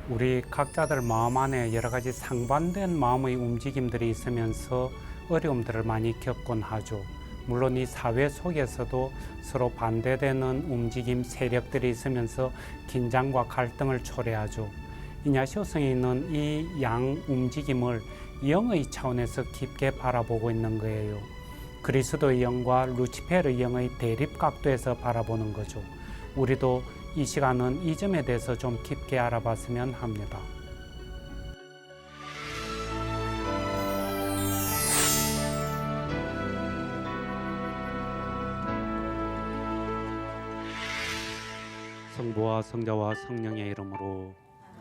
우리 각자들 마음 안에 여러 가지 상반된 마음의 움직임들이 있으면서 어려움들을 많이 겪곤 하죠. 물론 이 사회 속에서도 서로 반대되는 움직임 세력들이 있으면서 긴장과 갈등을 초래하죠. 이냐시오성에 있는 이 양 움직임을 영의 차원에서 깊게 바라보고 있는 거예요. 그리스도의 영과 루치페르의 영의 대립 각도에서 바라보는 거죠. 우리도 이 시간은 이 점에 대해서 좀 깊게 알아봤으면 합니다. 성부와 성자와 성령의 이름으로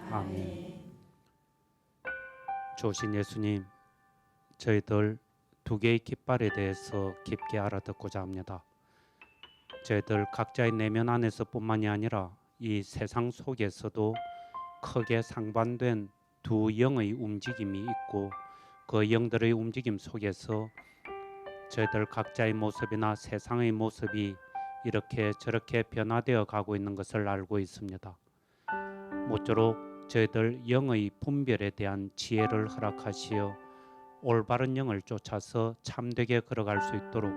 아멘. 조신 예수님, 저희들 두 개의 깃발에 대해서 깊게 알아듣고자 합니다. 저희들 각자의 내면 안에서 뿐만이 아니라 이 세상 속에서도 크게 상반된 두 영의 움직임이 있고 그 영들의 움직임 속에서 저희들 각자의 모습이나 세상의 모습이 이렇게 저렇게 변화되어 가고 있는 것을 알고 있습니다. 모쪼록 저희들 영의 분별에 대한 지혜를 허락하시어 올바른 영을 쫓아서 참되게 걸어갈 수 있도록,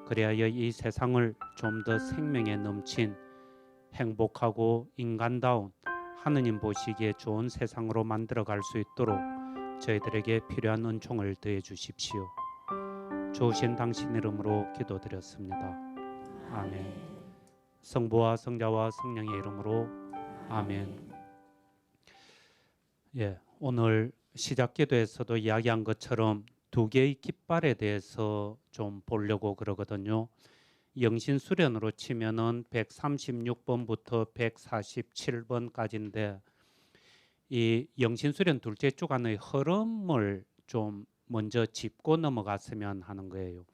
그리하여 이 세상을 좀 더 생명에 넘친 행복하고 인간다운 하느님 보시기에 좋은 세상으로 만들어갈 수 있도록 저희들에게 필요한 은총을 더해 주십시오. 좋으신 당신 이름으로 기도드렸습니다. 아멘. 성부와 성자와 성령의 이름으로 아멘. 오늘 시작 기도에서도 이야기한 것처럼 두 개의 깃발에 대해서 좀 보려고 그러거든요. 영신수련으로 치면은 136번부터 147번까지인데 이 영신수련 둘째 주간의 흐름을 좀 먼저 짚고 넘어갔으면 하는 거예요.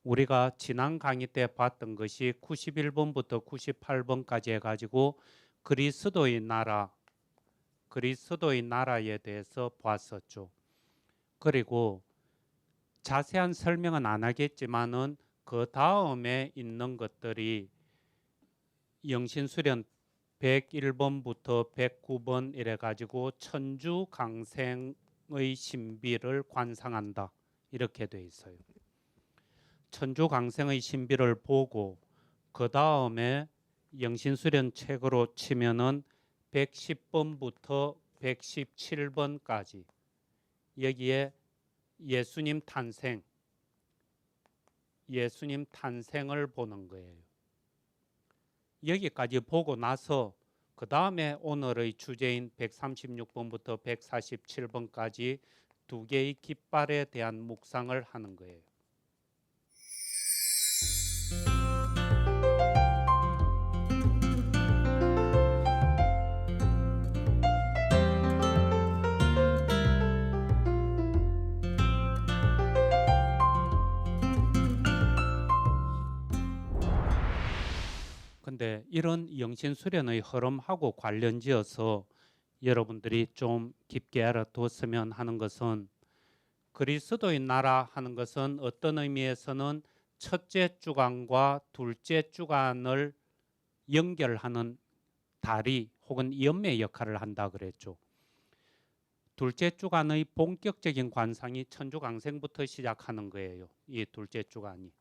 우리가 지난 강의 때 봤던 것이 91번부터 98번까지 해가지고 그리스도의 나라에 대해서 봤었죠. 그리고 자세한 설명은 안 하겠지만은 그 다음에 있는 것들이 영신수련 101번부터 109번 이래 가지고 천주강생의 신비를 관상한다 이렇게 돼 있어요. 천주강생의 신비를 보고 그 다음에 영신수련 책으로 치면은 110번부터 117번까지 여기에 예수님 탄생을 보는 거예요. 여기까지 보고 나서 그 다음에 오늘의 주제인 136번부터 147번까지 두 개의 깃발에 대한 묵상을 하는 거예요. 근데 이런 영신수련의 흐름하고 관련지어서 여러분들이 좀 깊게 알아두었으면 하는 것은, 그리스도의 나라 하는 것은 어떤 의미에서는 첫째 주간과 둘째 주간을 연결하는 다리 혹은 연매 역할을 한다 그랬죠. 둘째 주간의 본격적인 관상이 천주강생부터 시작하는 거예요. 이 둘째 주간이.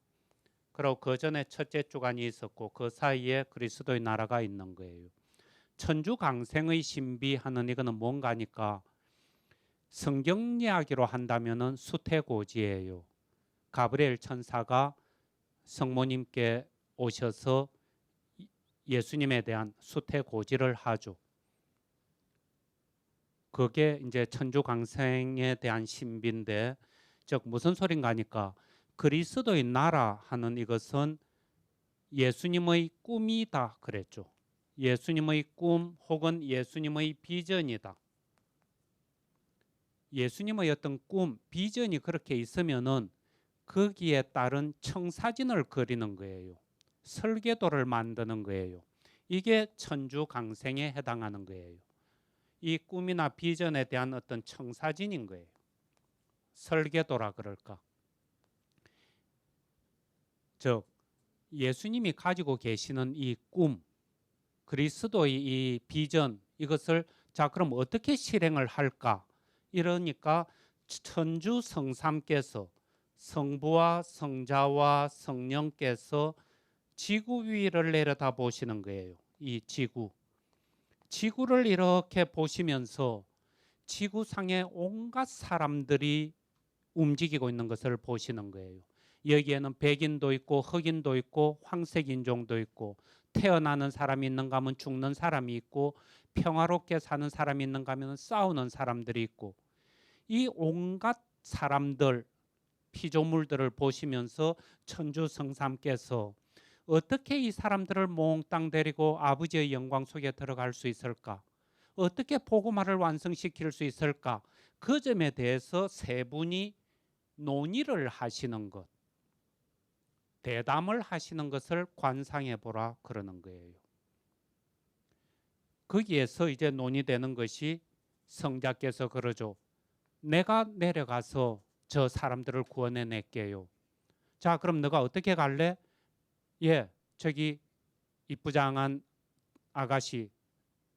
그리고 그 전에 첫째 주간이 있었고 그 사이에 그리스도의 나라가 있는 거예요. 천주강생의 신비하는 이거는 뭔가니까 성경 이야기로 한다면은 수태고지예요. 가브리엘 천사가 성모님께 오셔서 예수님에 대한 수태고지를 하죠. 그게 이제 천주강생에 대한 신비인데, 즉 무슨 소린가 하니까 그리스도의 나라 하는 이것은 예수님의 꿈이다 그랬죠. 예수님의 꿈 혹은 예수님의 비전이다. 예수님의 어떤 꿈, 비전이 그렇게 있으면은 거기에 따른 청사진을 그리는 거예요. 설계도를 만드는 거예요. 이게 천주강생에 해당하는 거예요. 이 꿈이나 비전에 대한 어떤 청사진인 거예요. 설계도라 그럴까. 즉 예수님이 가지고 계시는 이 꿈, 그리스도의 이 비전, 이것을 자, 그럼 어떻게 실행을 할까? 이러니까 천주 성삼께서 성부와 성자와 성령께서 지구 위를 내려다 보시는 거예요. 이 지구를 이렇게 보시면서 지구상의 온갖 사람들이 움직이고 있는 것을 보시는 거예요. 여기에는 백인도 있고 흑인도 있고 황색 인종도 있고 태어나는 사람이 있는가 하면 죽는 사람이 있고 평화롭게 사는 사람이 있는가 하면 싸우는 사람들이 있고 이 온갖 사람들 피조물들을 보시면서 천주 성삼께서 어떻게 이 사람들을 몽땅 데리고 아버지의 영광 속에 들어갈 수 있을까? 어떻게 복음화를 완성시킬 수 있을까? 그 점에 대해서 세 분이 논의를 하시는 것, 대담을 하시는 것을 관상해 보라 그러는 거예요. 거기에서 이제 논의되는 것이 성자께서 그러죠. 내가 내려가서 저 사람들을 구원해 낼게요. 자, 그럼 너가 어떻게 갈래? 예, 저기 이쁘장한 아가씨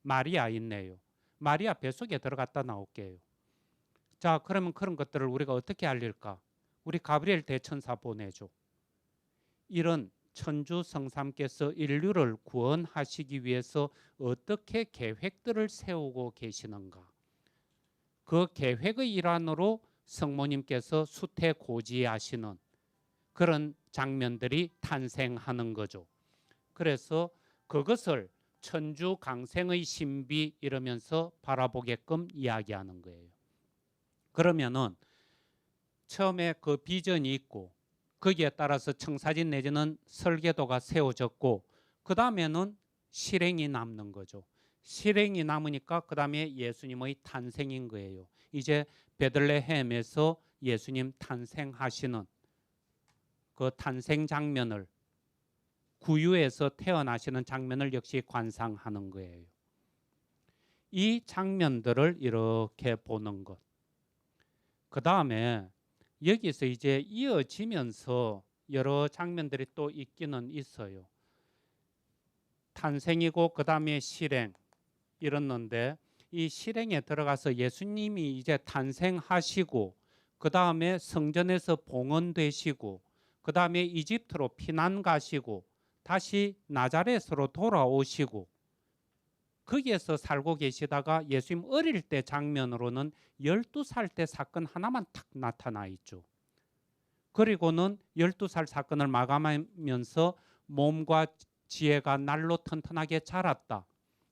마리아 있네요. 마리아 뱃속에 들어갔다 나올게요. 자, 그러면 그런 것들을 우리가 어떻게 알릴까? 우리 가브리엘 대천사 보내줘. 이런 천주 성삼께서 인류를 구원하시기 위해서 어떻게 계획들을 세우고 계시는가? 그 계획의 일환으로 성모님께서 수태고지하시는 그런 장면들이 탄생하는 거죠. 그래서 그것을 천주 강생의 신비 이러면서 바라보게끔 이야기하는 거예요. 그러면은 처음에 그 비전이 있고 거기에 따라서 청사진 내지는 설계도가 세워졌고 그 다음에는 실행이 남는 거죠. 실행이 남으니까 그 다음에 예수님의 탄생인 거예요. 이제 베들레헴에서 예수님 탄생하시는 그 탄생 장면을 구유에서 태어나시는 장면을 역시 관상하는 거예요. 이 장면들을 이렇게 보는 것. 그 다음에 여기서 이제 이어지면서 여러 장면들이 또 있기는 있어요. 탄생이고 그 다음에 실행 이랬는데 이 실행에 들어가서 예수님이 이제 탄생하시고 그 다음에 성전에서 봉헌되시고 그 다음에 이집트로 피난 가시고 다시 나자렛으로 돌아오시고 거기에서 살고 계시다가 예수님 어릴 때 장면으로는 12살 때 사건 하나만 탁 나타나 있죠. 그리고는 12살 사건을 마감하면서 몸과 지혜가 날로 튼튼하게 자랐다.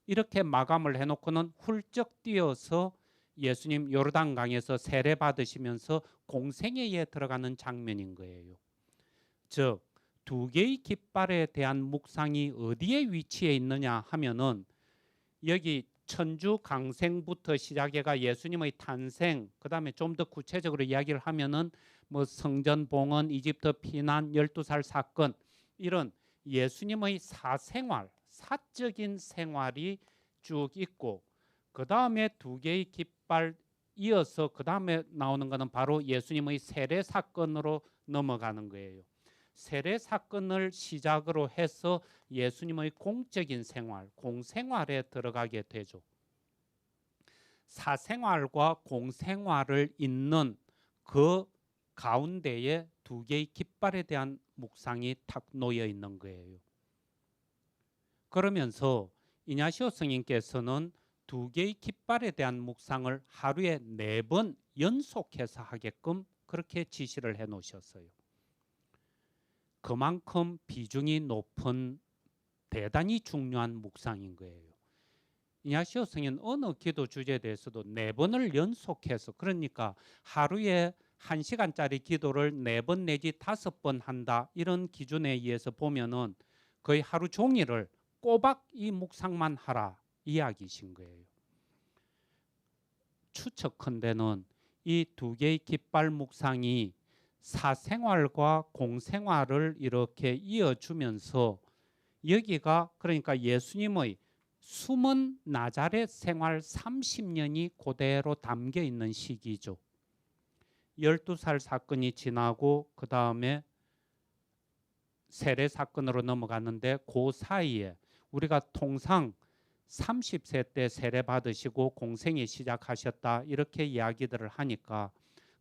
이렇게 마감을 해놓고는 훌쩍 뛰어서 예수님 요르단강에서 세례 받으시면서 공생애에 들어가는 장면인 거예요. 즉, 두 개의 깃발에 대한 묵상이 어디에 위치해 있느냐 하면은 여기 천주 강생부터 시작해가 예수님의 탄생, 그 다음에 좀 더 구체적으로 이야기를 하면은 뭐 성전 봉헌, 이집트 피난, 12살 사건 이런 예수님의 사생활, 사적인 생활이 쭉 있고 그 다음에 두 개의 깃발 이어서 그 다음에 나오는 것은 바로 예수님의 세례 사건으로 넘어가는 거예요. 세례 사건을 시작으로 해서 예수님의 공적인 생활, 공생활에 들어가게 되죠. 사생활과 공생활을 잇는 그 가운데에 두 개의 깃발에 대한 묵상이 탁 놓여 있는 거예요. 그러면서 이냐시오 스님께서는 두 개의 깃발에 대한 묵상을 하루에 4번 연속해서 하게끔 그렇게 지시를 해 놓으셨어요. 그만큼 비중이 높은 대단히 중요한 묵상인 거예요. 이냐시오 스님은 어느 기도 주제에 대해서도 4번을 연속해서 그러니까 하루에 1시간짜리 기도를 4번 내지 5번 한다 이런 기준에 의해서 보면은 거의 하루 종일을 꼬박 이 묵상만 하라 이야기신 거예요. 추측컨대는 이 두 개의 깃발 묵상이 사생활과 공생활을 이렇게 이어주면서 여기가 그러니까 예수님의 숨은 나자렛 생활 30년이 그대로 담겨 있는 시기죠. 12살 사건이 지나고 그 다음에 세례 사건으로 넘어갔는데 그 사이에 우리가 통상 30세 때 세례 받으시고 공생이 시작하셨다 이렇게 이야기들을 하니까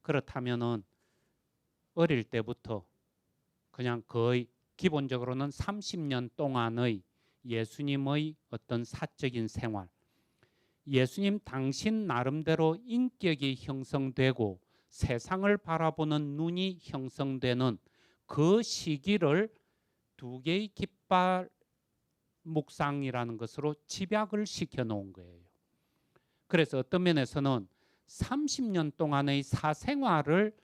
그렇다면은 어릴 때부터 그냥 거의 기본적으로는 30년 동안의 예수님의 어떤 사적인 생활, 예수님 당신 나름대로 인격이 형성되고 세상을 바라보는 눈이 형성되는 그 시기를 두 개의 깃발 묵상이라는 것으로 집약을 시켜 놓은 거예요. 그래서 어떤 면에서는 30년 동안의 사생활을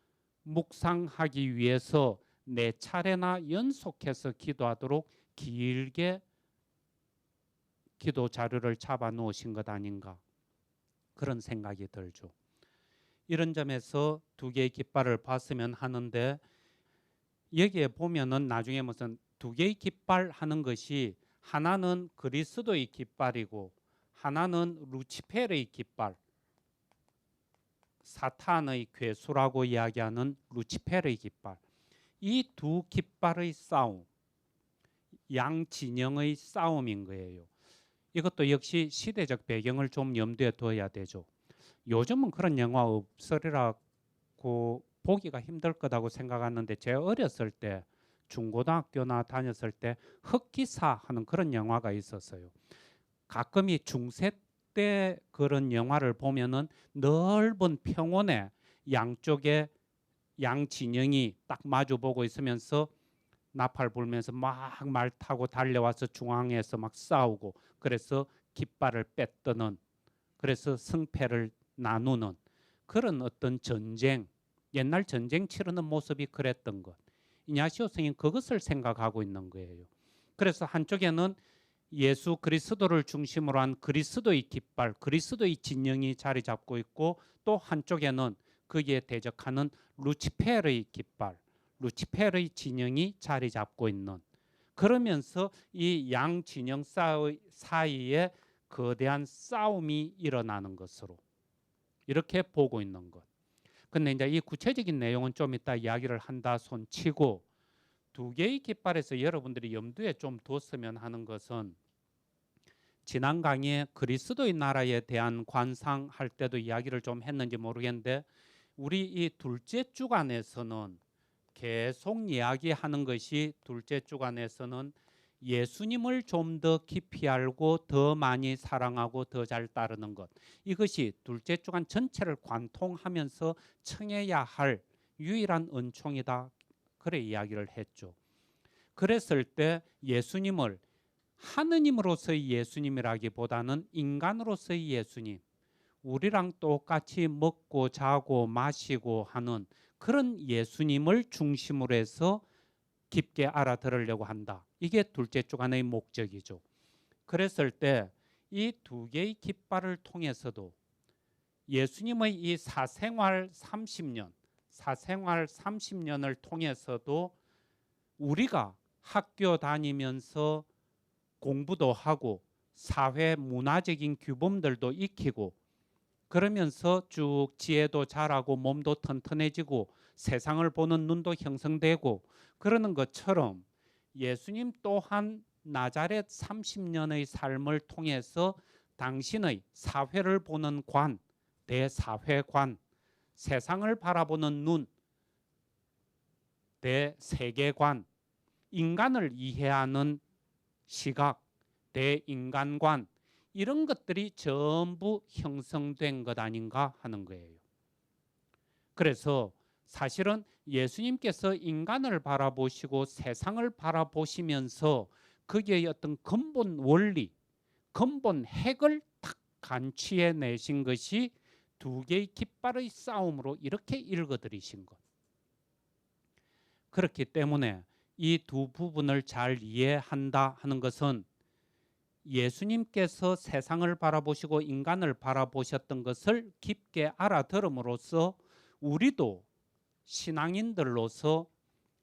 묵상하기 위해서 네 차례나 연속해서 기도하도록 길게 기도 자료를 잡아 놓으신 것 아닌가 그런 생각이 들죠. 이런 점에서 두 개의 깃발을 봤으면 하는데 여기에 보면은 나중에 무슨 두 개의 깃발 하는 것이 하나는 그리스도의 깃발이고 하나는 루치페르의 깃발, 사탄의 괴수라고 이야기하는 루치페르의 깃발. 이 두 깃발의 싸움, 양 진영의 싸움인 거예요. 이것도 역시 시대적 배경을 좀 염두에 둬야 되죠. 요즘은 그런 영화 없으리라고 보기가 힘들 거라고 생각하는데 제 어렸을 때 중고등학교나 다녔을 때 흑기사 하는 그런 영화가 있었어요. 가끔이 중세 때 그런 영화를 보면은 넓은 평원에 양쪽에 양 진영이 딱 마주보고 있으면서 나팔 불면서 막 말 타고 달려와서 중앙에서 막 싸우고 그래서 깃발을 빼뜨는 그래서 승패를 나누는 그런 어떤 전쟁 옛날 전쟁 치르는 모습이 그랬던 것. 이냐시오 스님 그것을 생각하고 있는 거예요. 그래서 한쪽에는 예수 그리스도를 중심으로 한 그리스도의 깃발, 그리스도의 진영이 자리 잡고 있고 또 한쪽에는 거기에 대적하는 루치페르의 깃발, 루치페르의 진영이 자리 잡고 있는 그러면서 이 양 진영 사이에 거대한 싸움이 일어나는 것으로 이렇게 보고 있는 것. 근데 이제 이 구체적인 내용은 좀 이따 이야기를 한다 손치고 두 개의 깃발에서 여러분들이 염두에 좀 뒀으면 하는 것은 지난 강의에 그리스도의 나라에 대한 관상할 때도 이야기를 좀 했는지 모르겠는데 우리 이 둘째 주간에서는 계속 이야기하는 것이 둘째 주간에서는 예수님을 좀 더 깊이 알고 더 많이 사랑하고 더 잘 따르는 것. 이것이 둘째 주간 전체를 관통하면서 청해야 할 유일한 은총이다. 그래 이야기를 했죠. 그랬을 때 예수님을 하느님으로서의 예수님이라기보다는 인간으로서의 예수님, 우리랑 똑같이 먹고 자고 마시고 하는 그런 예수님을 중심으로 해서 깊게 알아들으려고 한다. 이게 둘째 주간의 목적이죠. 그랬을 때 이 두 개의 깃발을 통해서도 예수님의 이 사생활 30년을 통해서도 우리가 학교 다니면서 공부도 하고 사회 문화적인 규범들도 익히고 그러면서 쭉 지혜도 자라고 몸도 튼튼해지고 세상을 보는 눈도 형성되고 그러는 것처럼 예수님 또한 나자렛 30년의 삶을 통해서 당신의 사회를 보는 관, 대사회관, 세상을 바라보는 눈, 대세계관, 인간을 이해하는 시각, 대인간관 이런 것들이 전부 형성된 것 아닌가 하는 거예요. 그래서 사실은 예수님께서 인간을 바라보시고 세상을 바라보시면서 거기에 어떤 근본 원리, 근본 핵을 탁 간취해 내신 것이 두 개의 깃발의 싸움으로 이렇게 읽어드리신 것. 그렇기 때문에 이 두 부분을 잘 이해한다 하는 것은 예수님께서 세상을 바라보시고 인간을 바라보셨던 것을 깊게 알아들음으로써 우리도 신앙인들로서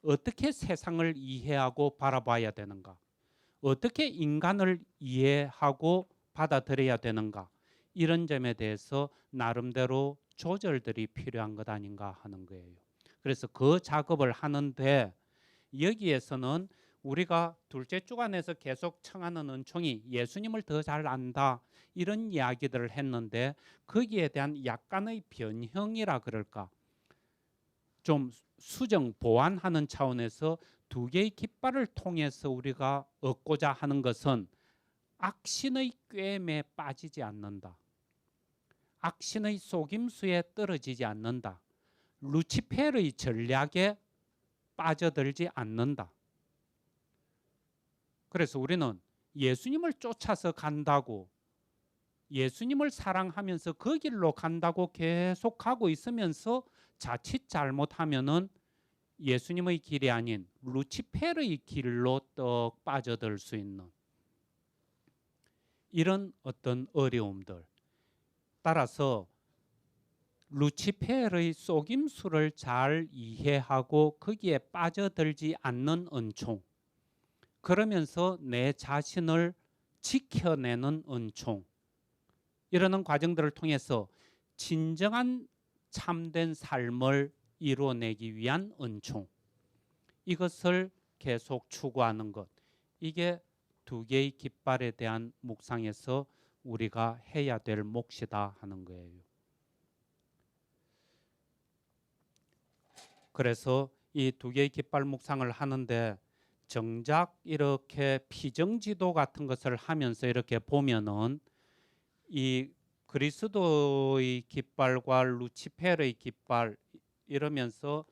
어떻게 세상을 이해하고 바라봐야 되는가, 어떻게 인간을 이해하고 받아들여야 되는가, 이런 점에 대해서 나름대로 조절들이 필요한 것 아닌가 하는 거예요. 그래서 그 작업을 하는데 여기에서는 우리가 둘째 주간에서 계속 청하는 은총이 예수님을 더 잘 안다 이런 이야기들을 했는데 거기에 대한 약간의 변형이라 그럴까 좀 수정 보완하는 차원에서 두 개의 깃발을 통해서 우리가 얻고자 하는 것은 악신의 꾀임에 빠지지 않는다. 악신의 속임수에 떨어지지 않는다. 루치페르의 전략에 빠져들지 않는다. 그래서 우리는 예수님을 쫓아서 간다고 예수님을 사랑하면서 그 길로 간다고 계속 가고 있으면서 자칫 잘못하면은 예수님의 길이 아닌 루치페르의 길로 떡 빠져들 수 있는 이런 어떤 어려움들. 따라서 루치페르의 속임수를 잘 이해하고 거기에 빠져들지 않는 은총. 그러면서 내 자신을 지켜내는 은총. 이러는 과정들을 통해서 진정한 참된 삶을 이루어내기 위한 은총. 이것을 계속 추구하는 것. 이게 두 개의 깃발에 대한 묵상에서 우리가 해야 될 몫이다 하는 거예요. 그래서 이 두 개의 깃발 묵상을 하는데 정작 이렇게 피정지도 같은 것을 하면서 이렇게 보면은 이 그리스도의 깃발과 루치페르의 깃발 이러면서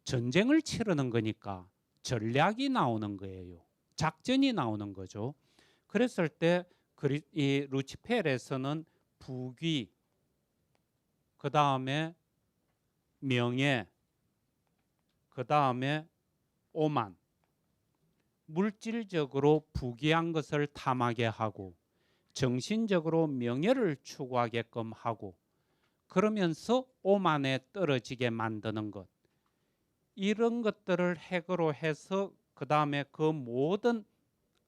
전쟁을 치르는 거니까 전략이 나오는 거예요. 작전이 나오는 거죠. 그랬을 때 이 루치페르에서는 부귀, 그 다음에 명예, 그 다음에 오만, 물질적으로 부귀한 것을 탐하게 하고 정신적으로 명예를 추구하게끔 하고 그러면서 오만에 떨어지게 만드는 것. 이런 것들을 핵으로 해서 그 다음에 그 모든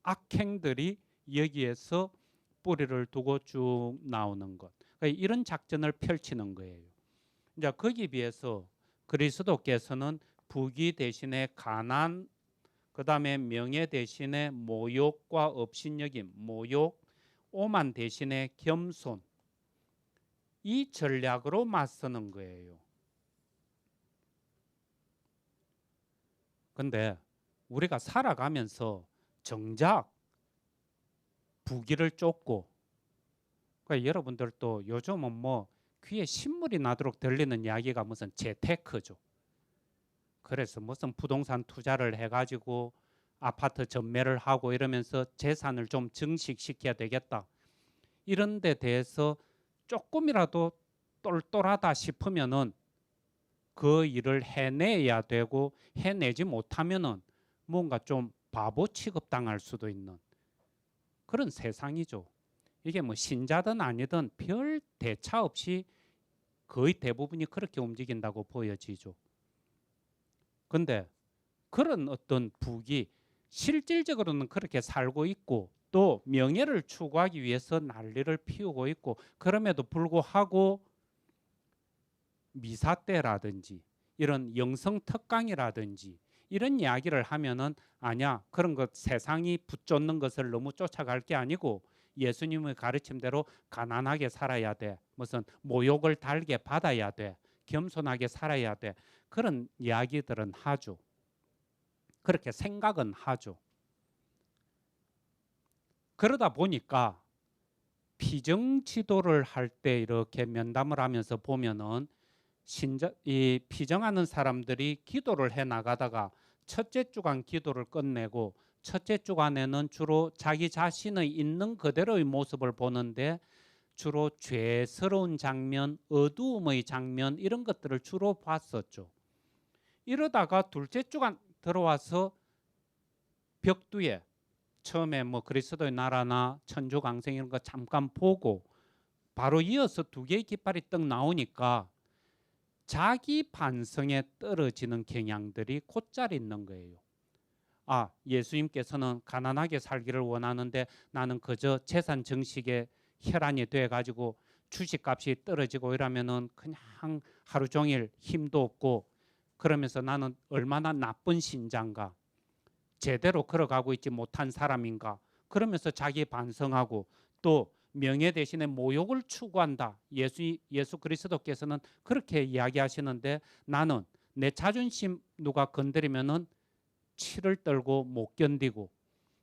악행들이 여기에서 뿌리를 두고 쭉 나오는 것. 그러니까 이런 작전을 펼치는 거예요. 이제 거기에 비해서 그리스도께서는 부귀 대신에 가난, 그 다음에 명예 대신에 모욕과 업신여김, 모욕, 오만 대신에 겸손. 이 전략으로 맞서는 거예요. 근데 우리가 살아가면서 정작 부귀를 쫓고 그러니까 여러분들도 요즘은 뭐 귀에 신물이 나도록 들리는 이야기가 무슨 재테크죠. 그래서 무슨 부동산 투자를 해가지고 아파트 전매를 하고 이러면서 재산을 좀 증식시켜야 되겠다. 이런 데 대해서 조금이라도 똘똘하다 싶으면은 그 일을 해내야 되고 해내지 못하면은 뭔가 좀 바보 취급당할 수도 있는 그런 세상이죠. 이게 뭐 신자든 아니든 별 대차 없이 거의 대부분이 그렇게 움직인다고 보여지죠. 근데 그런 어떤 부귀 실질적으로는 그렇게 살고 있고 또 명예를 추구하기 위해서 난리를 피우고 있고 그럼에도 불구하고 미사 때라든지 이런 영성 특강이라든지 이런 이야기를 하면은 아니야 그런 것 세상이 붙쫓는 것을 너무 쫓아갈 게 아니고 예수님의 가르침대로 가난하게 살아야 돼. 무슨 모욕을 달게 받아야 돼. 겸손하게 살아야 돼. 그런 이야기들은 하죠. 그렇게 생각은 하죠. 그러다 보니까 피정 지도를 할 때 이렇게 면담을 하면서 보면은 이 피정하는 사람들이 기도를 해 나가다가 첫째 주간 기도를 끝내고 첫째 주간에는 주로 자기 자신의 있는 그대로의 모습을 보는데 주로 죄스러운 장면, 어두움의 장면 이런 것들을 주로 봤었죠. 이러다가 둘째 주간 들어와서 벽두에 처음에 뭐 그리스도의 나라나 천주강생 이런 거 잠깐 보고 바로 이어서 두 개의 깃발이 떡 나오니까 자기 반성에 떨어지는 경향들이 곧잘 있는 거예요. 아, 예수님께서는 가난하게 살기를 원하는데 나는 그저 재산 증식에 혈안이 돼가지고 주식값이 떨어지고 이러면은 그냥 하루 종일 힘도 없고 그러면서 나는 얼마나 나쁜 신자인가. 제대로 걸어가고 있지 못한 사람인가? 그러면서 자기 반성하고 또 명예 대신에 모욕을 추구한다. 예수 그리스도께서는 그렇게 이야기하시는데 나는 내 자존심 누가 건드리면은 치를 떨고 못 견디고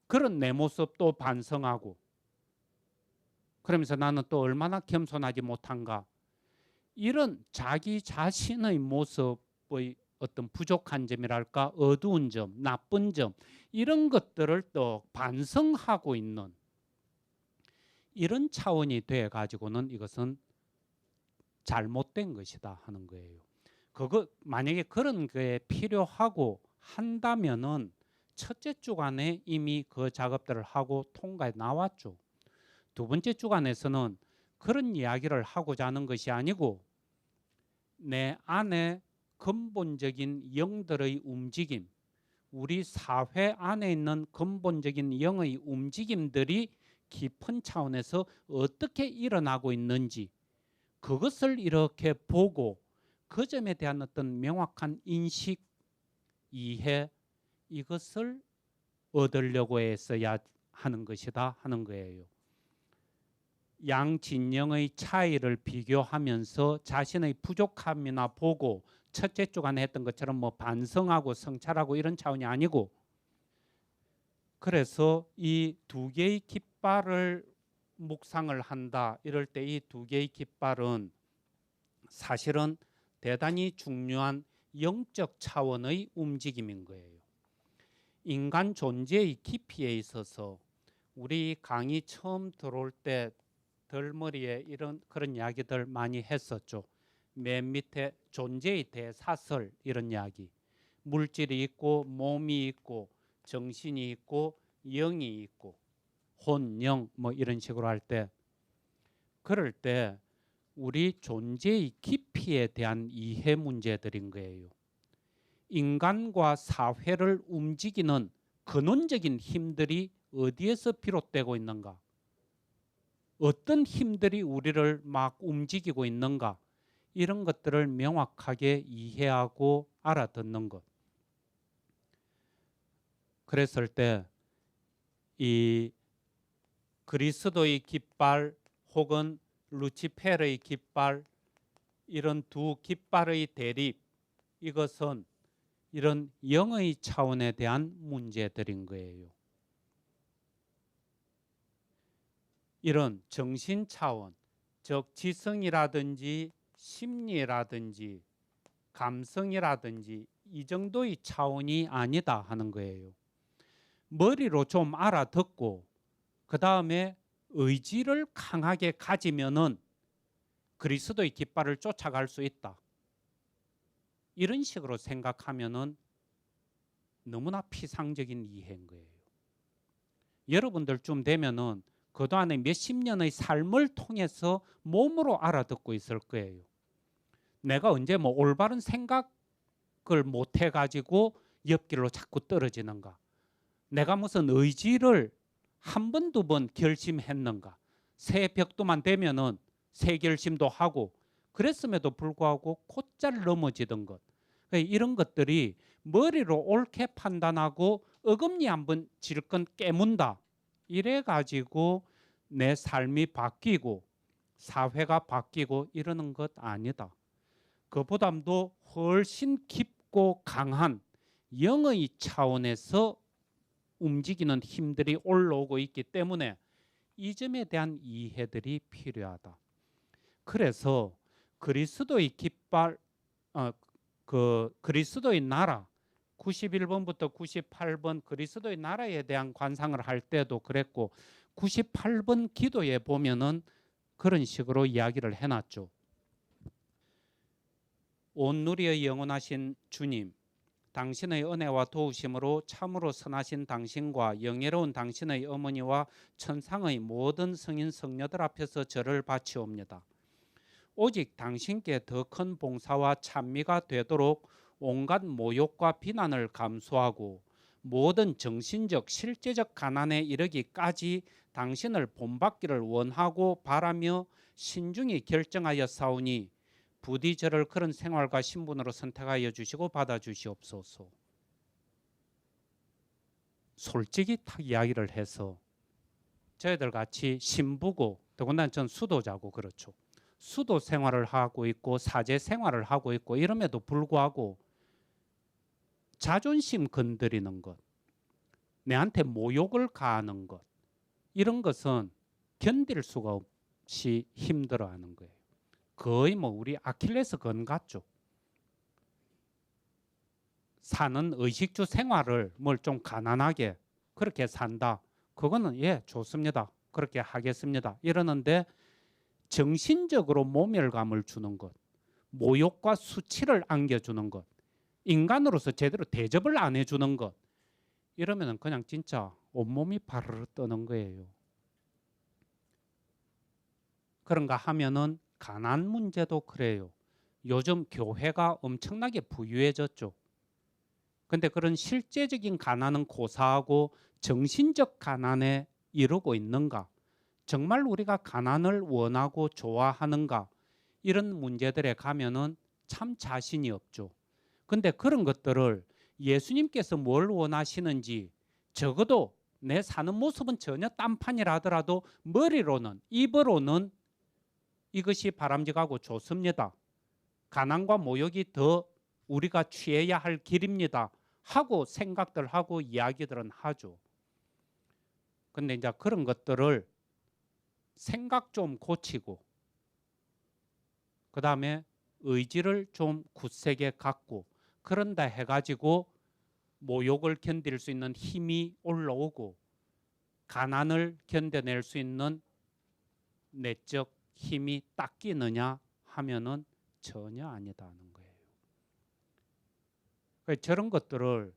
그런 내 모습 또 반성하고 그러면서 나는 또 얼마나 겸손하지 못한가. 이런 자기 자신의 모습의 어떤 부족한 점이랄까 어두운 점, 나쁜 점 이런 것들을 또 반성하고 있는 이런 차원이 돼 가지고는 이것은 잘못된 것이다 하는 거예요. 그거 만약에 그런 게 필요하고 한다면은 첫째 주간에 이미 그 작업들을 하고 통과해 나왔죠. 두 번째 주간에서는 그런 이야기를 하고자 하는 것이 아니고 내 안에 근본적인 영들의 움직임, 우리 사회 안에 있는 근본적인 영의 움직임들이 깊은 차원에서 어떻게 일어나고 있는지 그것을 이렇게 보고 그 점에 대한 어떤 명확한 인식, 이해 이것을 얻으려고 했어야 하는 것이다 하는 거예요. 양진영의 차이를 비교하면서 자신의 부족함이나 보고 첫째 주간에 했던 것처럼 뭐 반성하고 성찰하고 이런 차원이 아니고 그래서 이 두 개의 깃발을 묵상을 한다 이럴 때 이 두 개의 깃발은 사실은 대단히 중요한 영적 차원의 움직임인 거예요. 인간 존재의 깊이에 있어서 우리 강의 처음 들어올 때 덜머리에 이런 그런 이야기들 많이 했었죠. 맨 밑에 존재의 대사설 이런 이야기. 물질이 있고 몸이 있고 정신이 있고 영이 있고 혼, 영 뭐 이런 식으로 할 때 그럴 때 우리 존재의 깊이에 대한 이해 문제들인 거예요. 인간과 사회를 움직이는 근원적인 힘들이 어디에서 비롯되고 있는가? 어떤 힘들이 우리를 막 움직이고 있는가? 이런 것들을 명확하게 이해하고 알아듣는 것. 그랬을 때 이 그리스도의 깃발 혹은 루치페르의 깃발 이런 두 깃발의 대립 이것은 이런 영의 차원에 대한 문제들인 거예요. 이런 정신 차원, 즉 지성이라든지 심리라든지 감성이라든지 이 정도의 차원이 아니다 하는 거예요. 머리로 좀 알아듣고 그 다음에 의지를 강하게 가지면은 그리스도의 깃발을 쫓아갈 수 있다. 이런 식으로 생각하면은 너무나 피상적인 이해인 거예요. 여러분들쯤 되면은 그동안에 몇십 년의 삶을 통해서 몸으로 알아듣고 있을 거예요. 내가 언제 뭐 올바른 생각을 못 해가지고 옆길로 자꾸 떨어지는가? 내가 무슨 의지를 한 번, 두 번 결심했는가? 새벽도만 되면은 새 결심도 하고 그랬음에도 불구하고 곧잘 넘어지던 것. 이런 것들이 머리로 옳게 판단하고 어금니 한번 질끈 깨문다. 이래 가지고 내 삶이 바뀌고 사회가 바뀌고 이러는 것 아니다. 그보다도 훨씬 깊고 강한 영의 차원에서 움직이는 힘들이 올라오고 있기 때문에 이 점에 대한 이해들이 필요하다. 그래서 그리스도의 깃발, 그리스도의 나라 91번부터 98번 그리스도의 나라에 대한 관상을 할 때도 그랬고 98번 기도에 보면은 그런 식으로 이야기를 해놨죠. 온 누리의 영원하신 주님, 당신의 은혜와 도우심으로 참으로 선하신 당신과 영예로운 당신의 어머니와 천상의 모든 성인 성녀들 앞에서 절을 바치옵니다. 오직 당신께 더 큰 봉사와 찬미가 되도록 온갖 모욕과 비난을 감수하고 모든 정신적 실제적 가난에 이르기까지 당신을 본받기를 원하고 바라며 신중히 결정하여 싸우니 부디 저를 그런 생활과 신분으로 선택하여 주시고 받아주시옵소서. 솔직히 딱 이야기를 해서 저희들 같이 신부고 더군다나 전 수도자고 그렇죠. 수도 생활을 하고 있고 사제 생활을 하고 있고 이럼에도 불구하고 자존심 건드리는 것, 내한테 모욕을 가하는 것 이런 것은 견딜 수가 없이 힘들어하는 거예요. 거의 뭐 우리 아킬레스건 같죠. 사는 의식주 생활을 뭘 좀 가난하게 그렇게 산다. 그거는 예 좋습니다. 그렇게 하겠습니다. 이러는데 정신적으로 모멸감을 주는 것, 모욕과 수치를 안겨주는 것, 인간으로서 제대로 대접을 안 해주는 것 이러면은 그냥 진짜 온몸이 바르르 떠는 거예요. 그런가 하면은 가난 문제도 그래요. 요즘 교회가 엄청나게 부유해졌죠. 근데 그런 실제적인 가난은 고사하고 정신적 가난에 이르고 있는가? 정말 우리가 가난을 원하고 좋아하는가? 이런 문제들에 가면은 참 자신이 없죠. 근데 그런 것들을 예수님께서 뭘 원하시는지 적어도 내 사는 모습은 전혀 딴판이라 하더라도 머리로는 입으로는 이것이 바람직하고 좋습니다. 가난과 모욕이 더 우리가 취해야 할 길입니다. 하고 생각들 하고 이야기들은 하죠. 근데 이제 그런 것들을 생각 좀 고치고 그 다음에 의지를 좀 굳세게 갖고 그런다 해가지고 모욕을 견딜 수 있는 힘이 올라오고 가난을 견뎌낼 수 있는 내적 힘이 딱 끼느냐 하면은 전혀 아니다는 거예요. 저런 것들을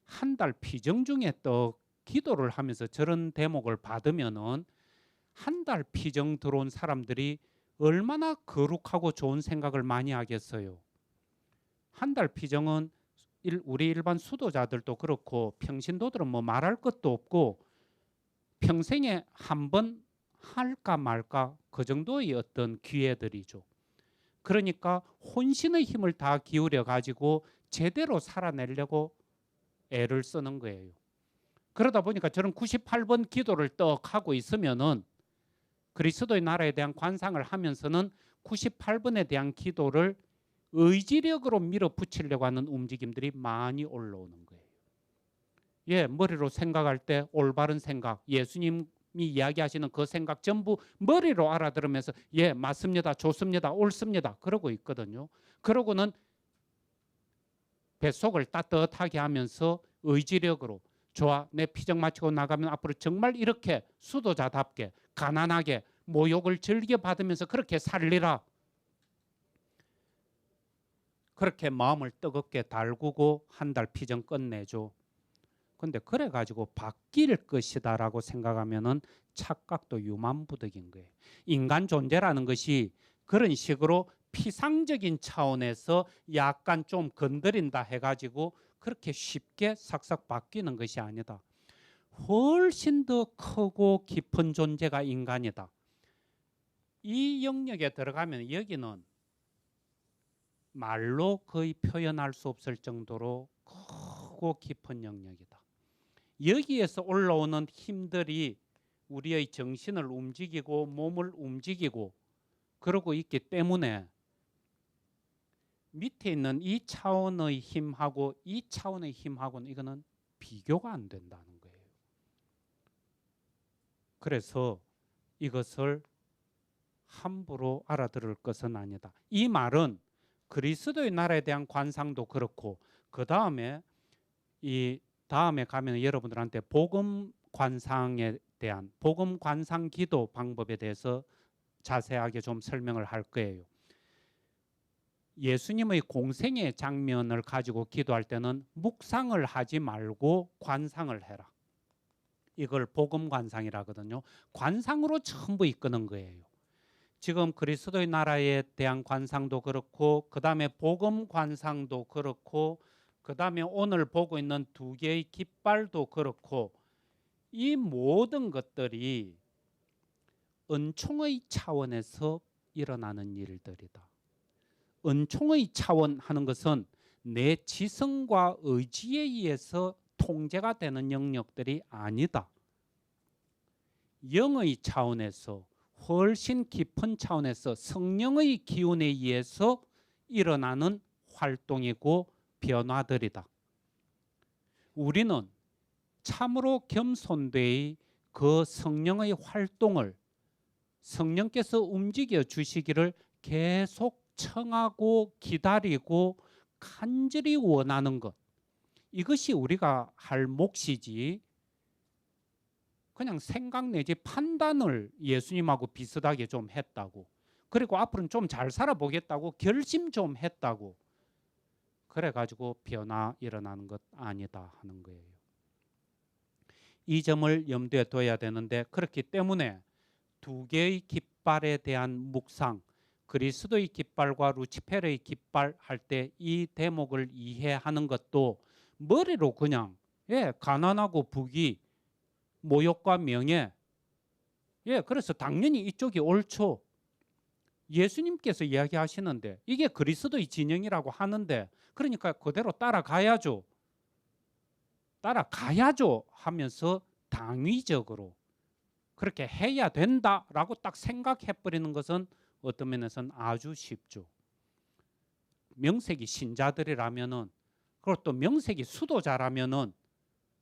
한 달 피정 중에 또 기도를 하면서 저런 대목을 받으면은 한 달 피정 들어온 사람들이 얼마나 거룩하고 좋은 생각을 많이 하겠어요. 한 달 피정은 우리 일반 수도자들도 그렇고 평신도들은 뭐 말할 것도 없고 평생에 한 번 할까 말까 그 정도의 어떤 기회들이죠. 그러니까 혼신의 힘을 다 기울여 가지고 제대로 살아내려고 애를 쓰는 거예요. 그러다 보니까 저는 98번 기도를 떡 하고 있으면은 그리스도의 나라에 대한 관상을 하면서는 98번에 대한 기도를 의지력으로 밀어붙이려고 하는 움직임들이 많이 올라오는 거예요. 예, 머리로 생각할 때 올바른 생각, 예수님이 이야기하시는 그 생각 전부 머리로 알아들으면서 예, 맞습니다, 좋습니다, 옳습니다 그러고 있거든요. 그러고는 뱃속을 따뜻하게 하면서 의지력으로 좋아, 내 피정 마치고 나가면 앞으로 정말 이렇게 수도자답게 가난하게 모욕을 즐겨받으면서 그렇게 살리라. 그렇게 마음을 뜨겁게 달구고 한 달 피정 끝내죠. 근데 그래가지고 바뀔 것이다라고 생각하면은 착각도 유만부득인 거예요. 인간 존재라는 것이 그런 식으로 피상적인 차원에서 약간 좀 건드린다 해가지고 그렇게 쉽게 싹싹 바뀌는 것이 아니다. 훨씬 더 크고 깊은 존재가 인간이다. 이 영역에 들어가면 여기는 말로 거의 표현할 수 없을 정도로 크고 깊은 영역이다. 여기에서 올라오는 힘들이 우리의 정신을 움직이고 몸을 움직이고 그러고 있기 때문에 밑에 있는 이 차원의 힘하고 이 차원의 힘하고는 이거는 비교가 안 된다는 거예요. 그래서 이것을 함부로 알아들을 것은 아니다. 이 말은 그리스도의 나라에 대한 관상도 그렇고 그 다음에 이 다음에 가면 여러분들한테 복음 관상에 대한 복음 관상 기도 방법에 대해서 자세하게 좀 설명을 할 거예요. 예수님의 공생의 장면을 가지고 기도할 때는 묵상을 하지 말고 관상을 해라. 이걸 복음 관상이라거든요. 관상으로 전부 이끄는 거예요. 지금 그리스도의 나라에 대한 관상도 그렇고 그 다음에 복음 관상도 그렇고 그 다음에 오늘 보고 있는 두 개의 깃발도 그렇고 이 모든 것들이 은총의 차원에서 일어나는 일들이다. 은총의 차원 하는 것은 내 지성과 의지에 의해서 통제가 되는 영역들이 아니다. 영의 차원에서 훨씬 깊은 차원에서 성령의 기운에 의해서 일어나는 활동이고 변화들이다. 우리는 참으로 겸손되이 그 성령의 활동을 성령께서 움직여 주시기를 계속 청하고 기다리고 간절히 원하는 것, 이것이 우리가 할 몫이지 그냥 생각 내지 판단을 예수님하고 비슷하게 좀 했다고, 그리고 앞으로는 좀 잘 살아보겠다고 결심 좀 했다고 그래가지고 변화 일어나는 것 아니다 하는 거예요. 이 점을 염두에 둬야 되는데, 그렇기 때문에 두 개의 깃발에 대한 묵상, 그리스도의 깃발과 루치페르의 깃발 할 때 이 대목을 이해하는 것도 머리로 그냥 가난하고 부귀, 모욕과 명예, 그래서 당연히 이쪽이 옳죠. 예수님께서 이야기하시는데 이게 그리스도의 진영이라고 하는데, 그러니까 그대로 따라가야죠 하면서 당위적으로 그렇게 해야 된다라고 딱 생각해버리는 것은 어떤 면에서는 아주 쉽죠. 명색이 신자들이라면은, 그리고 또 명색이 수도자라면은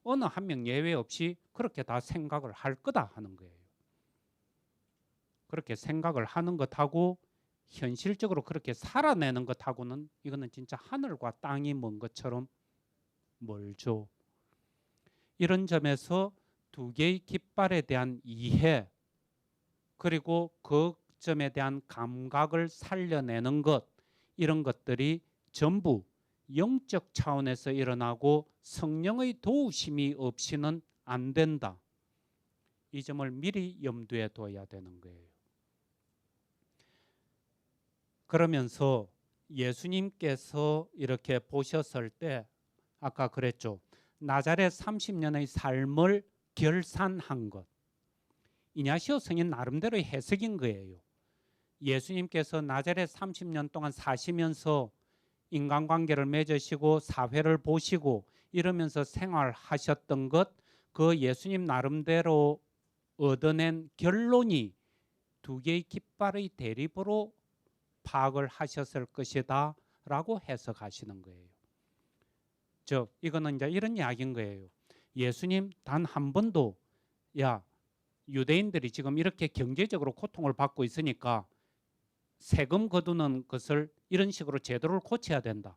어느 한 명 예외 없이 그렇게 다 생각을 할 거다 하는 거예요. 그렇게 생각을 하는 것하고 현실적으로 그렇게 살아내는 것하고는 이거는 진짜 하늘과 땅이 먼 것처럼 멀죠. 이런 점에서 두 개의 깃발에 대한 이해, 그리고 그 점에 대한 감각을 살려내는 것, 이런 것들이 전부 영적 차원에서 일어나고 성령의 도우심이 없이는 안 된다. 이 점을 미리 염두에 둬야 되는 거예요. 그러면서 예수님께서 이렇게 보셨을 때 아까 그랬죠. 나자렛 30년의 삶을 결산한 것. 이냐시오 성인 나름대로의 해석인 거예요. 예수님께서 나자렛 30년 동안 사시면서 인간관계를 맺으시고 사회를 보시고 이러면서 생활하셨던 것, 그 예수님 나름대로 얻어낸 결론이 두 개의 깃발의 대립으로 파악을 하셨을 것이다 라고 해석하시는 거예요. 즉 이거는 이제 이런 이야기인 거예요. 예수님 단 한 번도 유대인들이 지금 이렇게 경제적으로 고통을 받고 있으니까 세금 거두는 것을 이런 식으로 제도를 고쳐야 된다.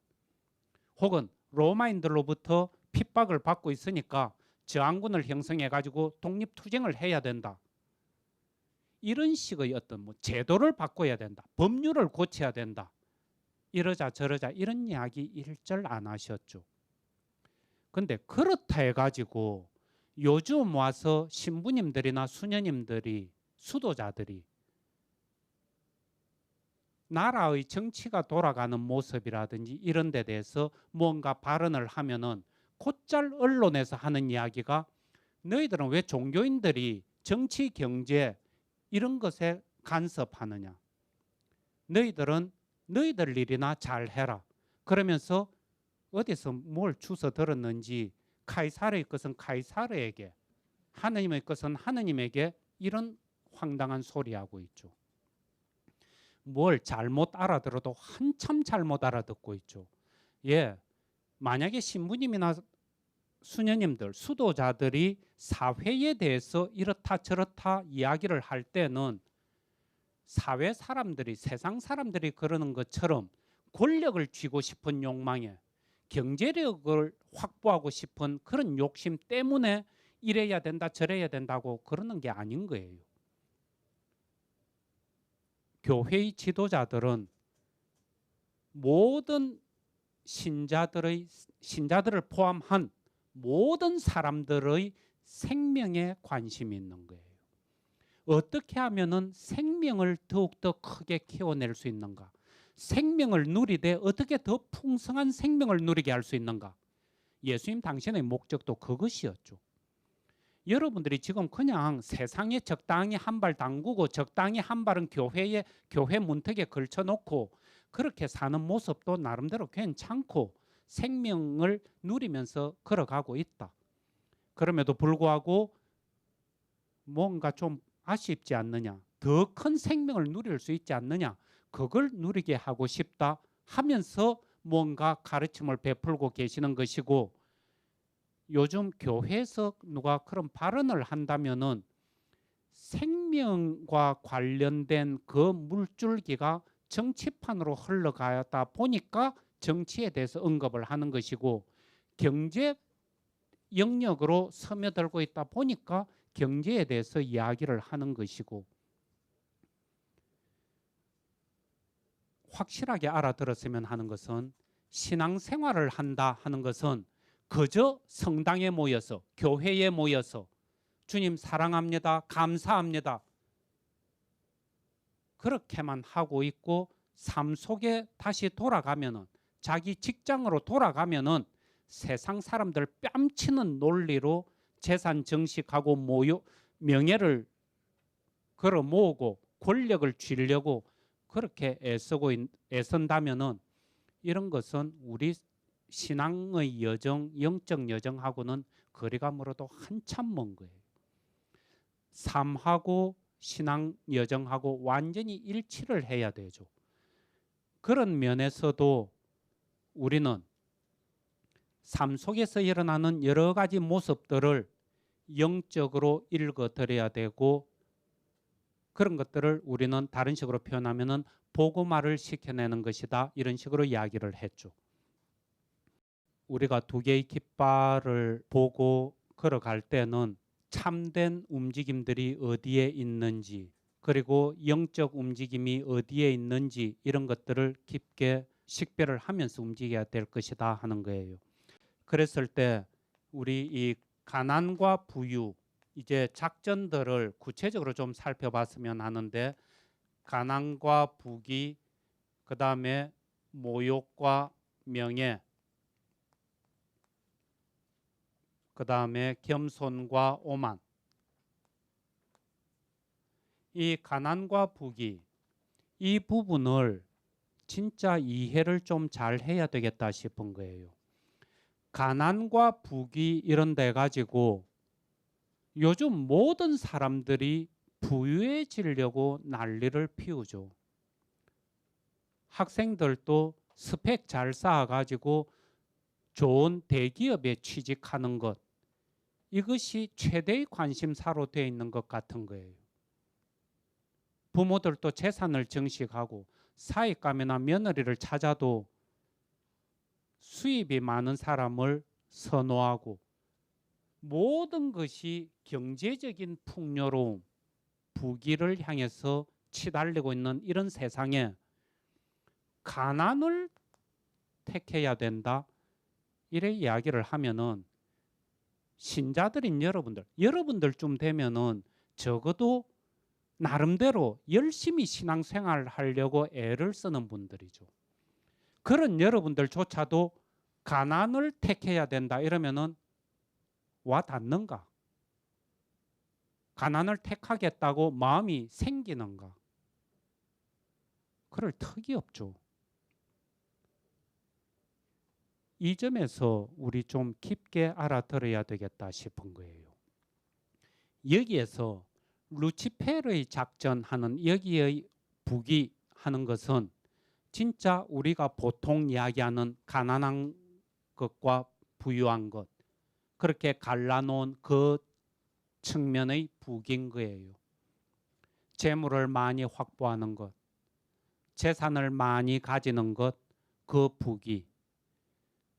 혹은 로마인들로부터 핍박을 받고 있으니까 저항군을 형성해 가지고 독립투쟁을 해야 된다. 이런 식의 어떤 제도를 바꿔야 된다. 법률을 고쳐야 된다. 이러자 저러자 이런 이야기 일절 안 하셨죠. 근데 그렇다 해가지고 요즘 와서 신부님들이나 수녀님들이, 수도자들이 나라의 정치가 돌아가는 모습이라든지 이런 데 대해서 뭔가 발언을 하면은 곧잘 언론에서 하는 이야기가, 너희들은 왜 종교인들이 정치, 경제 이런 것에 간섭하느냐. 너희들은 너희들 일이나 잘해라. 그러면서 어디서 뭘 주워 들었는지 카이사르의 것은 카이사르에게, 하느님의 것은 하느님에게, 이런 황당한 소리하고 있죠. 뭘 잘못 알아들어도 한참 잘못 알아듣고 있죠. 만약에 신부님이나 수녀님들, 수도자들이 사회에 대해서 이렇다 저렇다 이야기를 할 때는 사회 사람들이, 세상 사람들이 그러는 것처럼 권력을 쥐고 싶은 욕망에, 경제력을 확보하고 싶은 그런 욕심 때문에 이래야 된다 저래야 된다고 그러는 게 아닌 거예요. 교회의 지도자들은 모든 신자들을 포함한 모든 사람들의 생명에 관심이 있는 거예요. 어떻게 하면은 생명을 더욱더 크게 키워낼 수 있는가? 생명을 누리되 어떻게 더 풍성한 생명을 누리게 할 수 있는가? 예수님 당신의 목적도 그것이었죠. 여러분들이 지금 그냥 세상에 적당히 한 발 담그고 적당히 한 발은 교회 문턱에 걸쳐놓고 그렇게 사는 모습도 나름대로 괜찮고, 생명을 누리면서 걸어가고 있다. 그럼에도 불구하고 뭔가 좀 아쉽지 않느냐, 더 큰 생명을 누릴 수 있지 않느냐, 그걸 누리게 하고 싶다 하면서 뭔가 가르침을 베풀고 계시는 것이고, 요즘 교회에서 누가 그런 발언을 한다면은 생명과 관련된 그 물줄기가 정치판으로 흘러가다 보니까 정치에 대해서 언급을 하는 것이고, 경제 영역으로 스며들고 있다 보니까 경제에 대해서 이야기를 하는 것이고, 확실하게 알아들었으면 하는 것은, 신앙생활을 한다 하는 것은 그저 성당에 모여서, 교회에 모여서 주님 사랑합니다, 감사합니다, 그렇게만 하고 있고, 삶 속에 다시 돌아가면은, 자기 직장으로 돌아가면은 세상 사람들 뺨치는 논리로 재산 정식하고 명예를 걸어 모으고 권력을 쥐려고 그렇게 애쓴다면은, 이런 것은 우리 신앙의 여정, 영적 여정하고는 거리가 멀어도 한참 먼 거예요. 삶하고 신앙 여정하고 완전히 일치를 해야 되죠. 그런 면에서도 우리는 삶 속에서 일어나는 여러 가지 모습들을 영적으로 읽어드려야 되고, 그런 것들을 우리는 다른 식으로 표현하면은 복음화를 시켜내는 것이다, 이런 식으로 이야기를 했죠. 우리가 두 개의 깃발을 보고 걸어갈 때는 참된 움직임들이 어디에 있는지, 그리고 영적 움직임이 어디에 있는지, 이런 것들을 깊게 식별을 하면서 움직여야 될 것이다 하는 거예요. 그랬을 때 우리 이 가난과 부유, 이제 작전들을 구체적으로 좀 살펴봤으면 하는데, 가난과 부귀, 그 다음에 모욕과 명예, 그 다음에 겸손과 오만. 이 가난과 부귀, 이 부분을 진짜 이해를 좀 잘 해야 되겠다 싶은 거예요. 가난과 부귀 이런 데 가지고 요즘 모든 사람들이 부유해지려고 난리를 피우죠. 학생들도 스펙 잘 쌓아가지고 좋은 대기업에 취직하는 것, 이것이 최대의 관심사로 되어 있는 것 같은 거예요. 부모들도 재산을 정식하고 사익감이나 며느리를 찾아도 수입이 많은 사람을 선호하고, 모든 것이 경제적인 풍요로움, 부귀를 향해서 치달리고 있는 이런 세상에 가난을 택해야 된다, 이래 이야기를 하면은 신자들인 여러분들쯤 되면은 적어도 나름대로 열심히 신앙생활을 하려고 애를 쓰는 분들이죠. 그런 여러분들조차도 가난을 택해야 된다 이러면은 와 닿는가? 가난을 택하겠다고 마음이 생기는가? 그럴 턱이 없죠. 이 점에서 우리 좀 깊게 알아들어야 되겠다 싶은 거예요. 여기에서 루치페르의 작전하는 여기의 부귀하는 것은 진짜 우리가 보통 이야기하는 가난한 것과 부유한 것, 그렇게 갈라놓은 그 측면의 부귀인 거예요. 재물을 많이 확보하는 것, 재산을 많이 가지는 것, 그 부귀.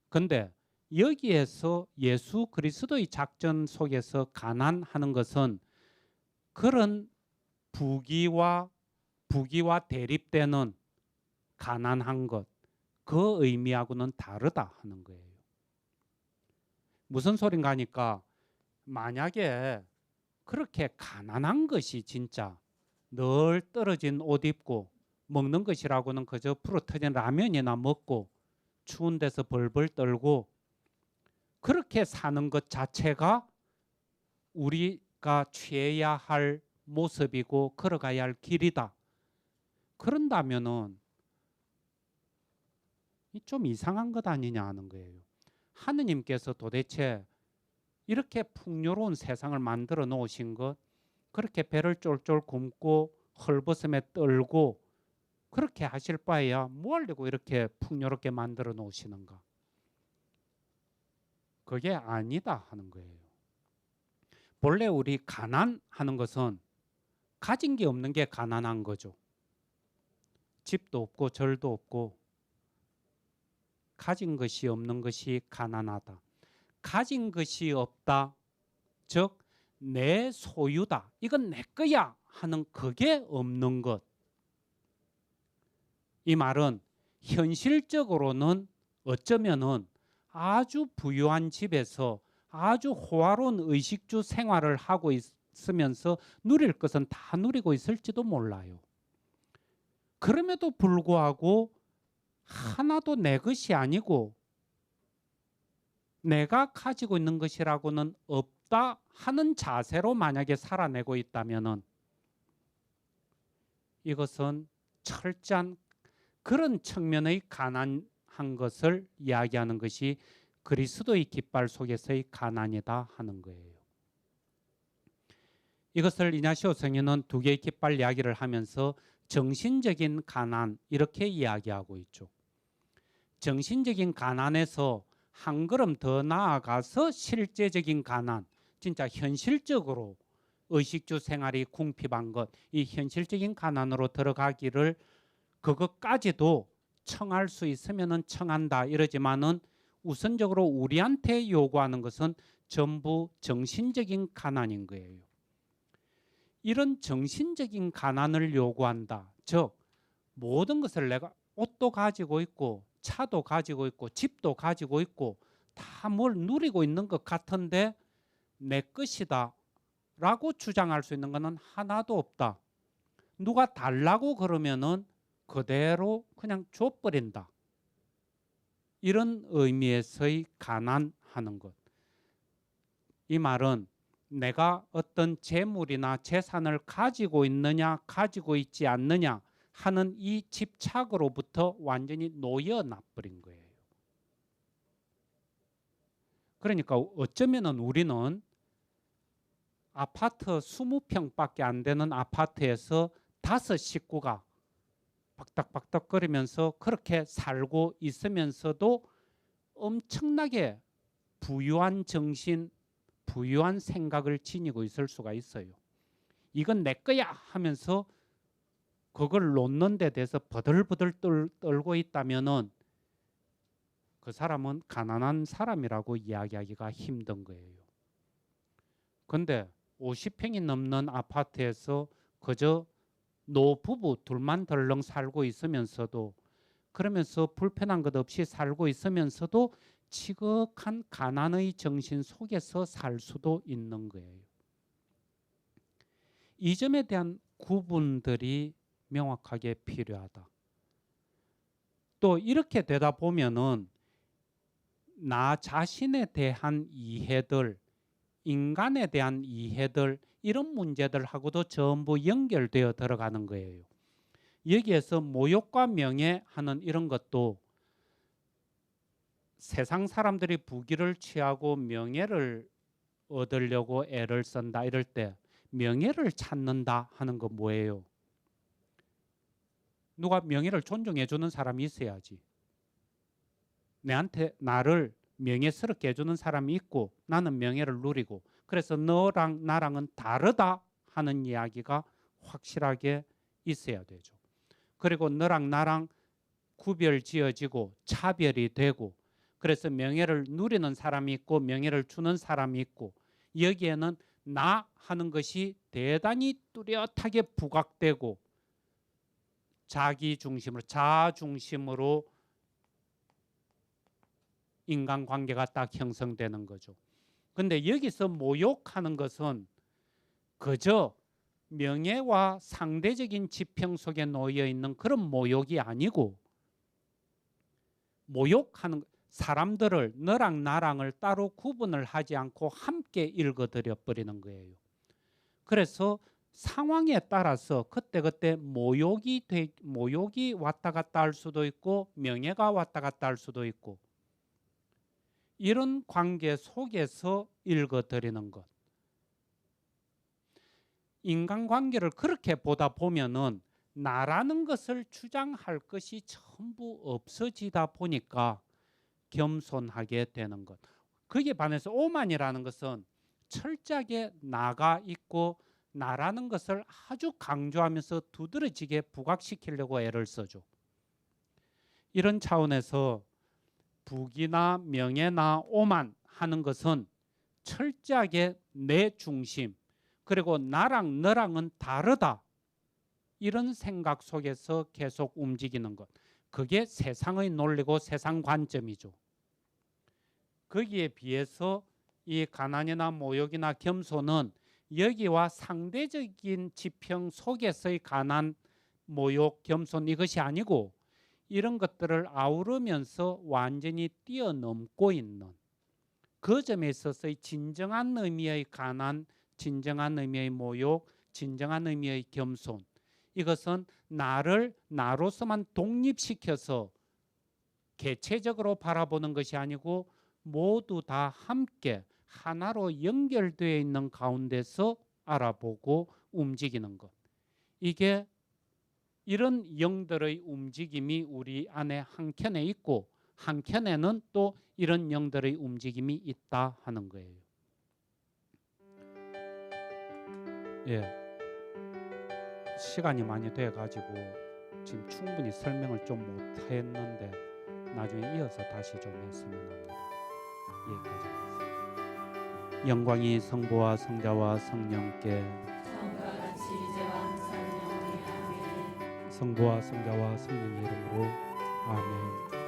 근데 여기에서 예수 그리스도의 작전 속에서 가난하는 것은 그런 부귀와 대립되는 가난한 것, 그 의미하고는 다르다 하는 거예요. 무슨 소린가 하니까, 만약에 그렇게 가난한 것이 진짜 늘 떨어진 옷 입고 먹는 것이라고는 그저 풀어터진 라면이나 먹고 추운 데서 벌벌 떨고 그렇게 사는 것 자체가 우리가 취해야 할 모습이고 걸어가야 할 길이다. 그런다면은 좀 이상한 것 아니냐 하는 거예요. 하느님께서 도대체 이렇게 풍요로운 세상을 만들어 놓으신 것, 그렇게 배를 쫄쫄 굶고 헐벗음에 떨고 그렇게 하실 바에야 뭐 하려고 이렇게 풍요롭게 만들어 놓으시는가? 그게 아니다 하는 거예요. 본래 우리 가난하는 것은 가진 게 없는 게 가난한 거죠. 집도 없고 절도 없고 가진 것이 없는 것이 가난하다. 가진 것이 없다. 즉 내 소유다. 이건 내 거야 하는 그게 없는 것. 이 말은 현실적으로는 어쩌면은 아주 부유한 집에서 아주 호화로운 의식주 생활을 하고 있으면서 누릴 것은 다 누리고 있을지도 몰라요. 그럼에도 불구하고 하나도 내 것이 아니고 내가 가지고 있는 것이라고는 없다 하는 자세로 만약에 살아내고 있다면은 이것은 철저한 그런 측면의 가난한 것을 이야기하는 것이 그리스도의 깃발 속에서의 가난이다 하는 거예요. 이것을 이냐시오 성인은 두 개의 깃발 이야기를 하면서 정신적인 가난 이렇게 이야기하고 있죠. 정신적인 가난에서 한 걸음 더 나아가서 실제적인 가난, 진짜 현실적으로 의식주 생활이 궁핍한 것, 이 현실적인 가난으로 들어가기를 그것까지도 청할 수 있으면은 청한다 이러지만은 우선적으로 우리한테 요구하는 것은 전부 정신적인 가난인 거예요. 이런 정신적인 가난을 요구한다. 즉 모든 것을 내가 옷도 가지고 있고 차도 가지고 있고 집도 가지고 있고 다 뭘 누리고 있는 것 같은데 내 것이다 라고 주장할 수 있는 것은 하나도 없다. 누가 달라고 그러면은 그대로 그냥 줘버린다. 이런 의미에서의 가난하는 것. 이 말은 내가 어떤 재물이나 재산을 가지고 있느냐 가지고 있지 않느냐 하는 이 집착으로부터 완전히 놓여놔버린 거예요. 그러니까 어쩌면은 우리는 아파트 20평밖에 안 되는 아파트에서 5 식구가 박닥박닥거리면서 그렇게 살고 있으면서도 엄청나게 부유한 정신, 부유한 생각을 지니고 있을 수가 있어요. 이건 내 거야 하면서 그걸 놓는 데 대해서 버들버들 떨고 있다면은 그 사람은 가난한 사람이라고 이야기하기가 힘든 거예요. 근데 50평이 넘는 아파트에서 그저 노부부 둘만 덜렁 살고 있으면서도 그러면서 불편한 것 없이 살고 있으면서도 지극한 가난의 정신 속에서 살 수도 있는 거예요. 이 점에 대한 구분들이 명확하게 필요하다. 또 이렇게 되다 보면은 나 자신에 대한 이해들, 인간에 대한 이해들 이런 문제들하고도 전부 연결되어 들어가는 거예요. 여기에서 모욕과 명예하는 이런 것도 세상 사람들이 부귀를 취하고 명예를 얻으려고 애를 쓴다 이럴 때 명예를 찾는다 하는 거 뭐예요? 누가 명예를 존중해 주는 사람이 있어야지. 내한테 나를 명예스럽게 해주는 사람이 있고 나는 명예를 누리고 그래서 너랑 나랑은 다르다 하는 이야기가 확실하게 있어야 되죠. 그리고 너랑 나랑 구별 지어지고 차별이 되고 그래서 명예를 누리는 사람이 있고 명예를 주는 사람이 있고 여기에는 나 하는 것이 대단히 뚜렷하게 부각되고 자기 중심으로 자아 중심으로 인간관계가 딱 형성되는 거죠. 근데 여기서 모욕하는 것은 그저 명예와 상대적인 지평 속에 놓여 있는 그런 모욕이 아니고 모욕하는 사람들을 너랑 나랑을 따로 구분을 하지 않고 함께 읽어드려 버리는 거예요. 그래서 상황에 따라서 그때그때 모욕이 왔다 갔다 할 수도 있고 명예가 왔다 갔다 할 수도 있고, 이런 관계 속에서 읽어드리는 것. 인간관계를 그렇게 보다 보면은 나라는 것을 주장할 것이 전부 없어지다 보니까 겸손하게 되는 것. 거기에 반해서 오만이라는 것은 철저하게 나가 있고 나라는 것을 아주 강조하면서 두드러지게 부각시키려고 애를 써죠. 이런 차원에서 부귀나 명예나 오만 하는 것은 철저하게 내 중심, 그리고 나랑 너랑은 다르다, 이런 생각 속에서 계속 움직이는 것. 그게 세상의 논리고 세상 관점이죠. 거기에 비해서 이 가난이나 모욕이나 겸손은 여기와 상대적인 지평 속에서의 가난, 모욕, 겸손, 이것이 아니고 이런 것들을 아우르면서 완전히 뛰어넘고 있는, 그 점에 있어서의 진정한 의미의 가난, 진정한 의미의 모욕, 진정한 의미의 겸손, 이것은 나를 나로서만 독립시켜서 개체적으로 바라보는 것이 아니고 모두 다 함께 하나로 연결되어 있는 가운데서 알아보고 움직이는 것. 이게 이런 영들의 움직임이 우리 안에 한켠에 있고 한켠에는 또 이런 영들의 움직임이 있다 하는 거예요. 예, 시간이 많이 돼 가지고 지금 충분히 설명을 좀 못했는데 나중에 이어서 다시 좀 했으면 합니다. 여기까지 하겠습니다. 영광이 성부와 성자와 성령께, 처음과 같이 이제와 항상 영원히 아멘. 성부와 성자와 성령의 이름으로 아멘.